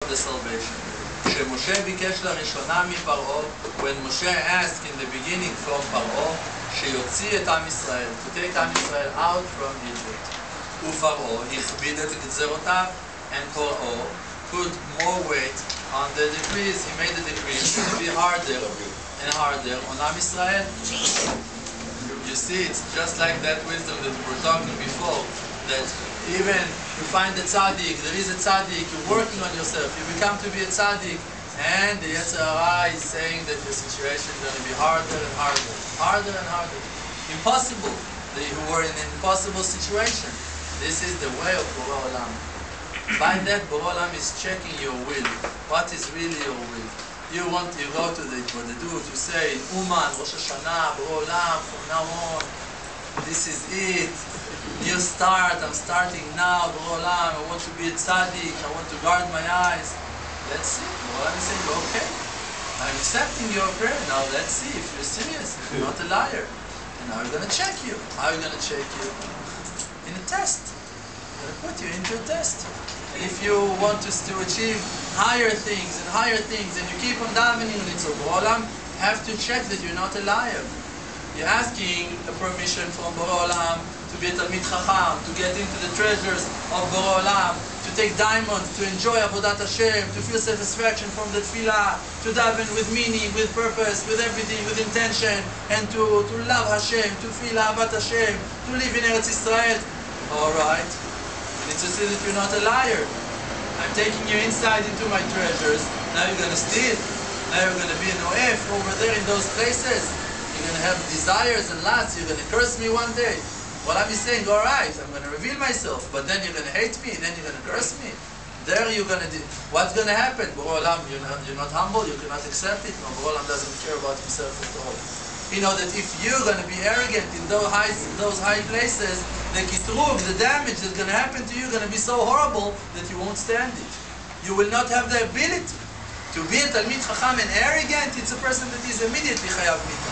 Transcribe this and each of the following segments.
the salvation. כשמשה ביקש לראשונה מפרעה, when Moshe asked in the beginning from פרעה, שיוציא את עם ישראל, to take עם ישראל out from Egypt. ופרעה הכביד את גזרותיו, and פרעה put more weight on the decrees. He made the decrees to be harder and harder on Am Israel. You see, it's just like that wisdom that we were talking before, that even you find a tzaddik, there is a tzaddik, you're working on yourself, you become to be a tzaddik, and the Yetzer Hara is saying that your situation is going to be harder and harder, harder and harder. Impossible. They who were in an impossible situation. This is the way of Borei Olam. By that, Borei Olam is checking your will. What is really your will? You go to the Bodedut, you say, Uman, Rosh Hashanah, Borei Olam, from now on, this is it. New start, I'm starting now, Borei Olam, I want to be a tzaddik, I want to guard my eyes. Let's see. Borei Olam is saying, okay, I'm accepting your prayer, now let's see if you're serious, if you're not a liar. And now we're going to check you. How are we going to check you? In a test. We're going to put you into a test. And if you want to achieve higher things, and you keep on davening on it, so Borei Olam have to check that you're not a liar. You're asking a permission from Borei Olam to be a Talmid Chacham, to get into the treasures of Borei Olam, to take diamonds, to enjoy Avodat Hashem, to feel satisfaction from the tefillah, to daven with meaning, with purpose, with everything, with intention, and to love Hashem, to feel Ahavat Hashem, to live in Eretz Israel. Alright, you need to see that you're not a liar. I'm taking you inside into my treasures. Now you're going to steal. Now you're going to be an oef over there in those places. You're going to have desires and lusts. You're going to curse me one day. Well, I'm saying, alright, I'm going to reveal myself, but then you're going to hate me, and then you're going to curse me. There you're going to do. What's going to happen? Borei Olam, you're not humble, you cannot accept it. No, Borei Olam doesn't care about himself at all. You know that if you're going to be arrogant in those high places, the kitrug, the damage that's going to happen to you is going to be so horrible that you won't stand it. You will not have the ability to be a Talmid Chacham and arrogant. It's a person that is immediately chayav mita.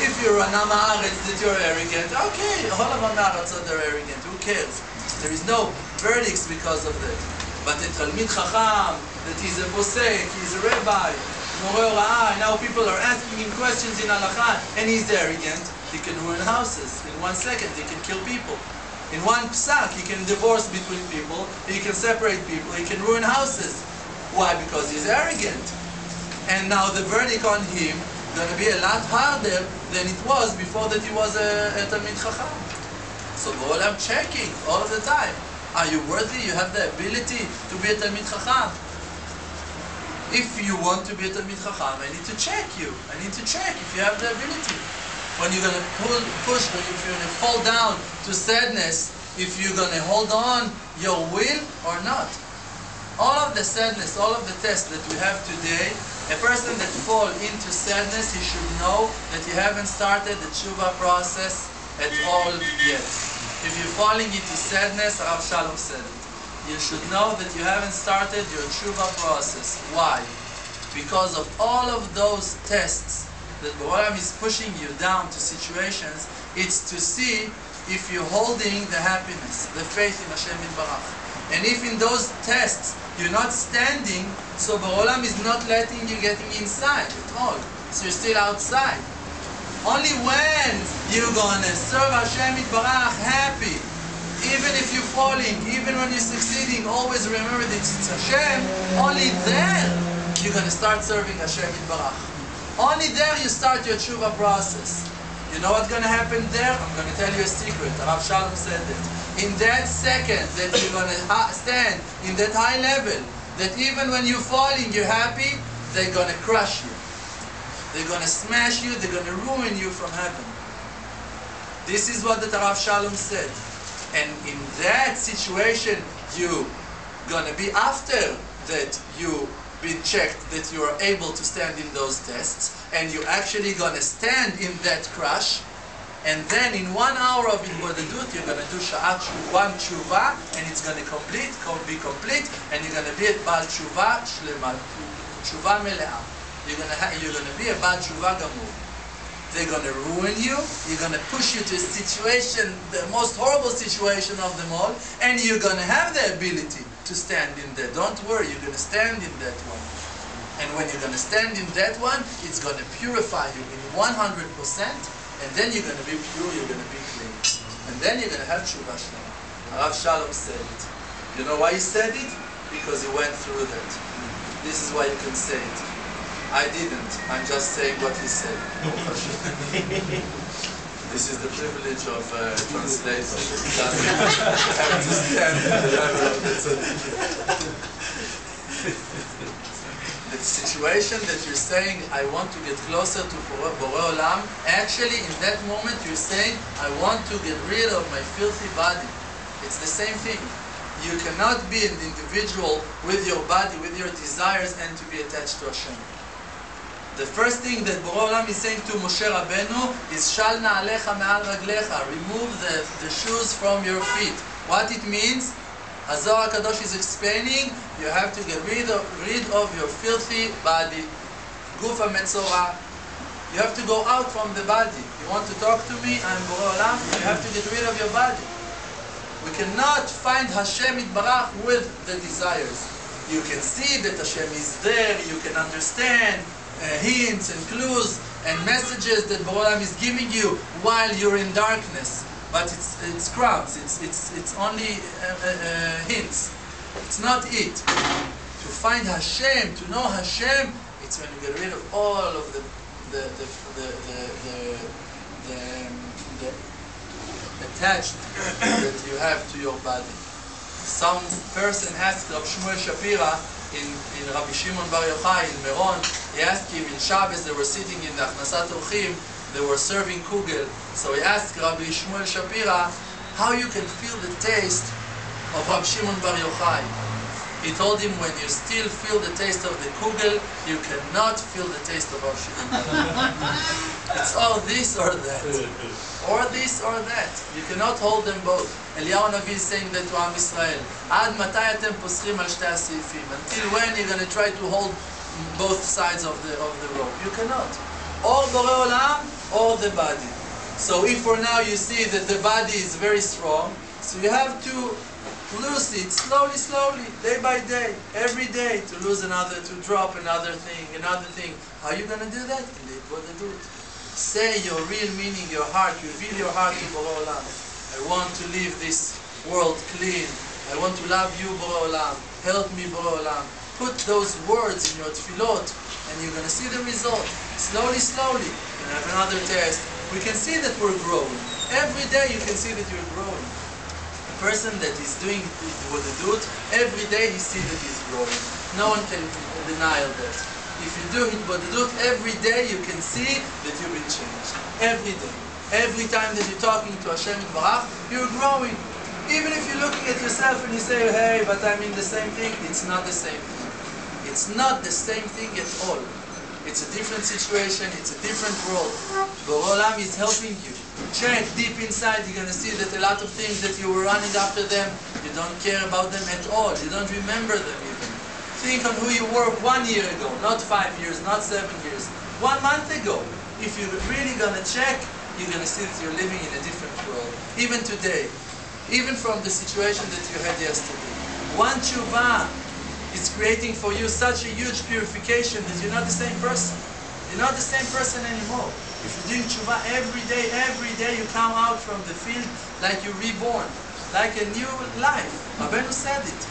If you're an Am Haaretz that you're arrogant, okay, all of Am Haaretz are arrogant, who cares? There is no verdicts because of that. But a Talmid Chacham, that he's a posek, he's a rabbi, Moreh Hora'ah, now people are asking him questions in halakha, and he's arrogant, he can ruin houses. In 1 second, he can kill people. In one psak, he can divorce between people, he can separate people, he can ruin houses. Why? Because he's arrogant. And now the verdict on him going to be a lot harder than it was before that he was a Talmid Chacham. So Borei Olam checking all the time. Are you worthy? You have the ability to be a Talmid Chacham. If you want to be a Talmid Chacham, I need to check you. I need to check if you have the ability. When you're going to push, if you're going to fall down to sadness, if you're going to hold on your will or not. All of the sadness, all of the tests that we have today, a person that falls into sadness, he should know that you haven't started the tshuva process at all yet. If you're falling into sadness, Rav Shalom said it. You should know that you haven't started your tshuva process. Why? Because of all of those tests that Borei Olam is pushing you down to situations, it's to see if you're holding the happiness, the faith in Hashem Yitbarach. And if in those tests you're not standing, so Borei Olam is not letting you getting inside at all. So you're still outside. Only when you're going to serve Hashem Yitbarach happy, even if you're falling, even when you're succeeding, always remember that it's Hashem. Only there you're going to start serving Hashem Yitbarach. Only there you start your tshuva process. You know what's going to happen there? I'm going to tell you a secret. Rav Shalom said it. In that second that you're going to stand in that high level, that even when you're falling, you're happy, they're going to crush you. They're going to smash you, they're going to ruin you from heaven. This is what the Rav Shalom said. And in that situation, you're going to be, after that you been checked that you are able to stand in those tests, and you're actually going to stand in that crush, and then in 1 hour of Bodedut, you're going to do one tshuva, and it's going to be complete, and you're going to be a Baal tshuva shlema, tshuva mele'ah. You're going to be a Baal tshuva gamur. They're going to ruin you, you're going to push you to a situation, the most horrible situation of them all, and you're going to have the ability to stand in that. Don't worry, you're going to stand in that one. And when you're going to stand in that one, it's going to purify you in 100%, and then you're going to be pure, you're going to be clean. And then you're going to have Tshuva Shlema. Rav Shalom said it. You know why he said it? Because he went through that. This is why you can say it. I didn't. I'm just saying what he said. This is the privilege of translating. Have to stand at the level of the tzaddik. The situation that you're saying, I want to get closer to Borei Olam, actually in that moment you're saying, I want to get rid of my filthy body. It's the same thing. You cannot be an individual with your body, with your desires, and to be attached to Hashem. The first thing that Borei Olam is saying to Moshe Rabbeinu is Shal na'alecha me'al raglecha. Remove the shoes from your feet. What it means? Zohar Kadosh is explaining, you have to get rid of your filthy body. Gufa metzora. You have to go out from the body. You want to talk to me? I'm Borei Olam. You have to get rid of your body. We cannot find Hashem Yitbarach with the desires. You can see that Hashem is there. You can understand hints and clues and messages that Borei Olam is giving you while you're in darkness. But it's crumbs. It's only hints. It's not it. To find Hashem, to know Hashem, it's when you get rid of all of the attached that you have to your body. Some person asked Rabbi Shmuel Shapira in Rabbi Shimon Bar Yochai in Meron. He asked him in Shabbos, they were sitting in the Achnasat Orchim. They were serving kugel. So he asked Rabbi Shmuel Shapira how you can feel the taste of Rabbi Shimon Bar Yochai. He told him, when you still feel the taste of the kugel, you cannot feel the taste of Rabbi Shimon Bar Yochai. It's all this or that. Or this or that. You cannot hold them both. Eliyahu Navi is saying that to Am Yisrael. Ad matay atem poschim al shtei asifim. Until when you're going to try to hold both sides of the rope? You cannot. Or Borei Olam, or the body. So if for now you see that the body is very strong, so you have to lose it slowly, day by day, every day, to lose another, to drop another thing. How are you going to do that? Say your real meaning, your heart, reveal your heart to Borei Olam. I want to leave this world clean. I want to love you, Borei Olam. Help me, Borei Olam. Put those words in your tefillot, and you're going to see the result. Slowly. You have another test. We can see that we're growing. Every day you can see that you're growing. A person that is doing Hitbodedut, every day he sees that he's growing. No one can deny that. If you do Hitbodedut, every day you can see that you've been changed. Every day. Every time that you're talking to Hashem Yitbarach, you're growing. Even if you're looking at yourself and you say, hey, but I'm in the same thing, it's not the same thing. It's not the same thing at all. It's a different situation, it's a different world. Borei Olam is helping you. Check deep inside, you're going to see that a lot of things that you were running after them, you don't care about them at all. You don't remember them even. Think on who you were 1 year ago, not 5 years, not 7 years. 1 month ago. If you're really going to check, you're going to see that you're living in a different world. Even today. Even from the situation that you had yesterday. One tshuva is creating for you such a huge purification that you're not the same person. You're not the same person anymore. If you're doing tshuva every day you come out from the field like you're reborn, like a new life. Rabbeinu said it.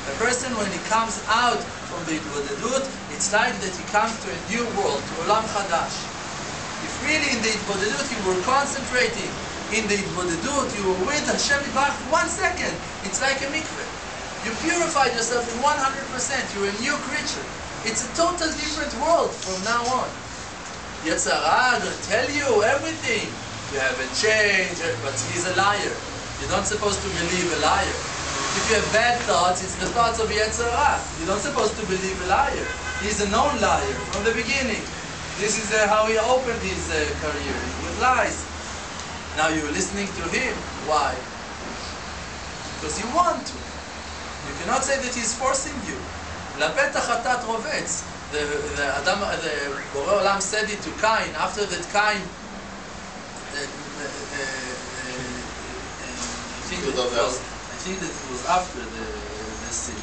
A person when he comes out from the Hitbodedut, it's like that he comes to a new world, to Olam Chadash. If really in the Hitbodedut you were concentrating, in the Hitbodedut you were with Hashem Yitbarach 1 second, it's like a mikveh. You purified yourself in 100%. You're a new creature. It's a total different world from now on. Yetzer Hara will tell you everything. You haven't changed, but he's a liar. You're not supposed to believe a liar. If you have bad thoughts, it's the thoughts of Yetzer Hara. You're not supposed to believe a liar. He's a known liar from the beginning. This is how he opened his career, with lies. Now you're listening to him. Why? Because you want to. You cannot say that he's forcing you. Lapetach hatat rovetz. The Borei Olam said it to Cain. After that, Cain, I think that it was after the sin.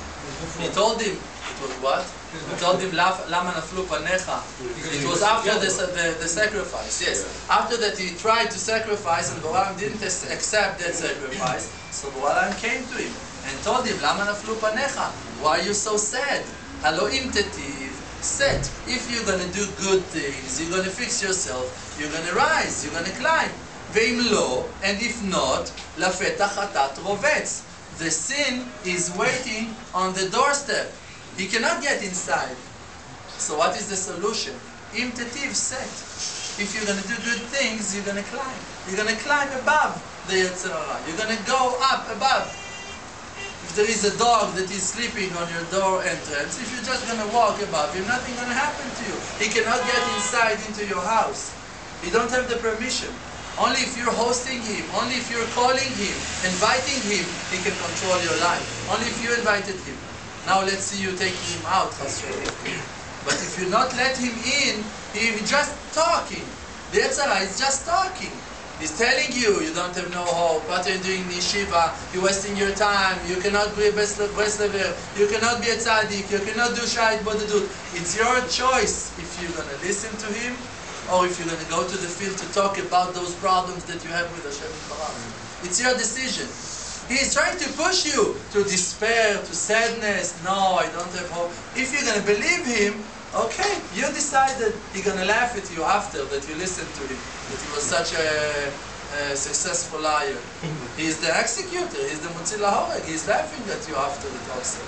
He told him, it was what? He told him, Lama naflu panecha. It was after the sacrifice, yes. After that he tried to sacrifice and Boram didn't accept that sacrifice. So Boram came to him and told him, Lama naflu panecha. Why are you so sad? Halo imtetiv, set. If you're going to do good things, you're going to fix yourself, you're going to rise, you're going to climb. Ve'im lo, and if not, lafetach hatat rovetz. The sin is waiting on the doorstep. He cannot get inside. So what is the solution? Im tetiv, set. If you're going to do good things, you're going to climb. You're going to climb above the Yetzer Hara. You're going to go up above. If there is a dog that is sleeping on your door entrance, if you're just going to walk above him, nothing going to happen to you. He cannot get inside into your house. You don't have the permission. Only if you're hosting him, only if you're calling him, inviting him, he can control your life. Only if you invited him. Now let's see you taking him out, but if you not let him in, he's just talking. The Yetzer Hara is just talking. He's telling you, you don't have no hope, what are you doing in yeshiva, you're wasting your time, you cannot be a Breslever, you cannot be a tzaddik, you cannot do shayit bodedut. It's your choice if you're going to listen to him, or if you're going to go to the field to talk about those problems that you have with Hashem Yitbarach. It's your decision. He's trying to push you to despair, to sadness. No, I don't have hope. If you're going to believe him, okay, you decided. He's going to laugh at you after that you listened to him, that he was such a successful liar. He's the executor, he's the Mutzi Lahoreg. He's laughing at you after it also.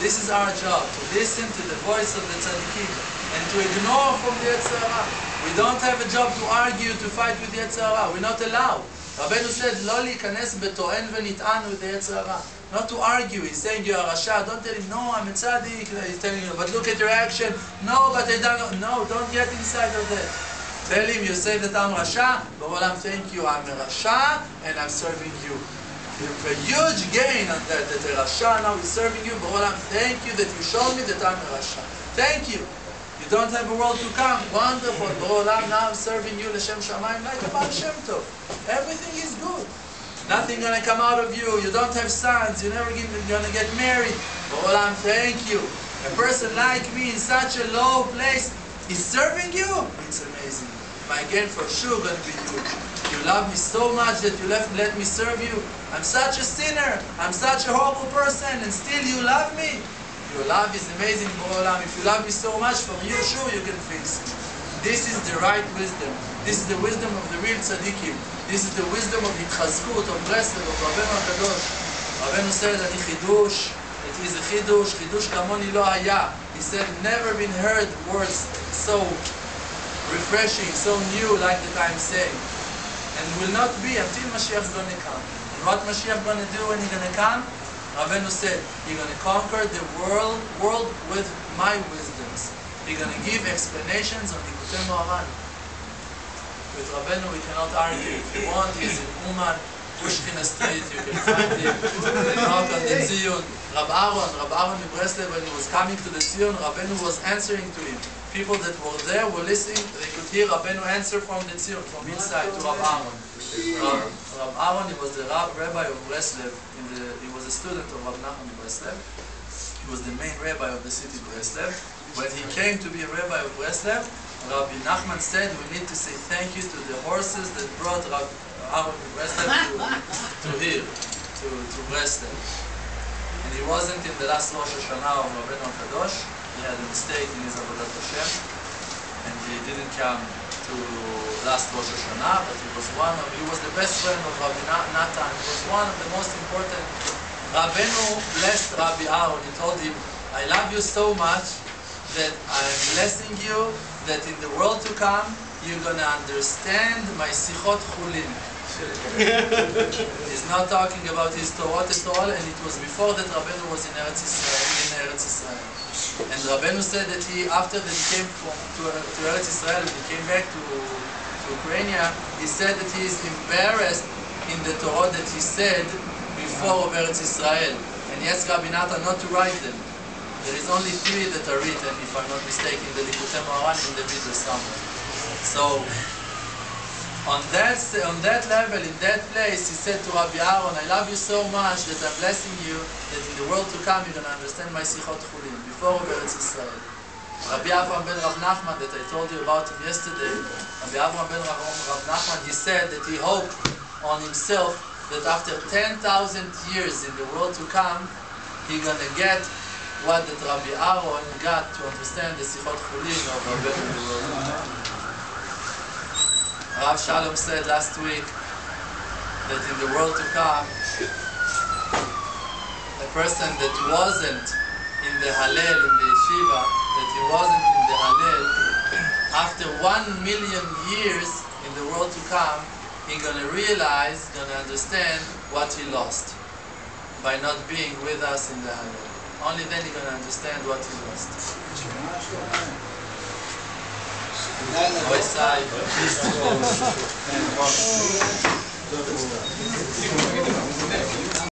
This is our job, to listen to the voice of the tzaddikim and to ignore from the Yetzer Hara. We don't have a job to argue, to fight with the Yetzer Hara. We're not allowed. Rabbeinu said, "Lo likanes betoen v'nit'an," with the Yetzer Hara. Not to argue. He's saying you're a rasha. Don't tell him, "No, I'm a tzaddik." He's telling you, "But look at your action." No, but I don't know. No, don't get inside of that. Tell him, you say that I'm rasha. B'olam, thank you. I'm a rasha and I'm serving you. You have a huge gain on that. That a rasha now is serving you. B'olam, thank you that you showed me that I'm a rasha. Thank you. You don't have a world to come. Wonderful. B'olam, now I'm serving you l'shem shamayim like a Baal Shem Tov. Everything is good. Nothing gonna come out of you. You don't have sons. You're never gonna get married. B'olam, thank you. A person like me in such a low place is serving you. It's amazing. My gain for sure gonna be huge. You love me so much that you let me serve you. I'm such a sinner. I'm such a horrible person, and still you love me. Your love is amazing, B'olam. If you love me so much, from you, sure you can fix it. This is the right wisdom. This is the wisdom of the real tzaddikim. This is the wisdom of Hitchazkut, of Breslev, of Rabbeinu HaKadosh. Rabbeinu said that Chidush, it is a Chidush, Chidush kamoni lo haya. He said, never been heard words so refreshing, so new like that I'm saying. And will not be until Mashiach is going to come. And what Mashiach is going to do when he's going to come? Rabbeinu said, you're going to conquer the world with my wisdoms. You're going to give explanations on Likutei Moharan. With Rabbeinu we cannot argue. If you want, he's in Uman, Pushkin Street, you can find him. Knock on the Zion. Rab Aaron in Breslev, when he was coming to the Zion, Rabbeinu was answering to him. People that were there were listening, they could hear Rabbeinu answer from the Zion, from inside to Rab Aaron. Rab Aaron, he was the rabbi of Breslev. He was a student of Rab Nachman in Breslev. He was the main rabbi of the city of Breslev. When he came to be a rabbi of Breslev, Rabbi Nachman said, we need to say thank you to the horses that brought Rab Aaron in Breslev to here, to Breslev. And he wasn't in the last Rosh Hashanah of Rabbeinu HaKadosh. He had a mistake in his Avodat Hashem, and he didn't come to last Rosh Hashanah, but he was the best friend of Rabbi Natan. He was one of the most important. Rabbeinu blessed Rabbi Aaron. He told him, I love you so much that I'm blessing you that in the world to come, you're going to understand my Sichot Chulin. He's not talking about his Torah at all, and it was before that Rabbeinu was in Eretz Israel. And Rabbeinu said that after that he came to Eretz Israel, when he came back to Ukraine, he said that he is embarrassed in the Torah that he said before of Eretz Israel. And he asked Rabbi Natan not to write them. There is only 3 that are written, if I'm not mistaken, the Likutei Moharan in the middle somewhere. So, On that level, in that place, he said to Rabbi Aaron, I love you so much that I'm blessing you that in the world to come you're going to understand my sichot chulin, before Eretz Israel. Rabbi Avraham ben Rav Nachman, that I told you about him yesterday, Rabbi Avraham ben Rav Nachman, he said that he hoped on himself that after 10,000 years in the world to come, he's going to get what that Rabbi Aaron got to understand the sichot chulin of Rabbi in the world to come. Rav Shalom said last week that in the world to come, a person that wasn't in the Hallel, in the yeshiva, that he wasn't in the Hallel, after 1 million years in the world to come, he's going to realize, going to understand what he lost by not being with us in the Hallel. Only then he's going to understand what he lost. West side.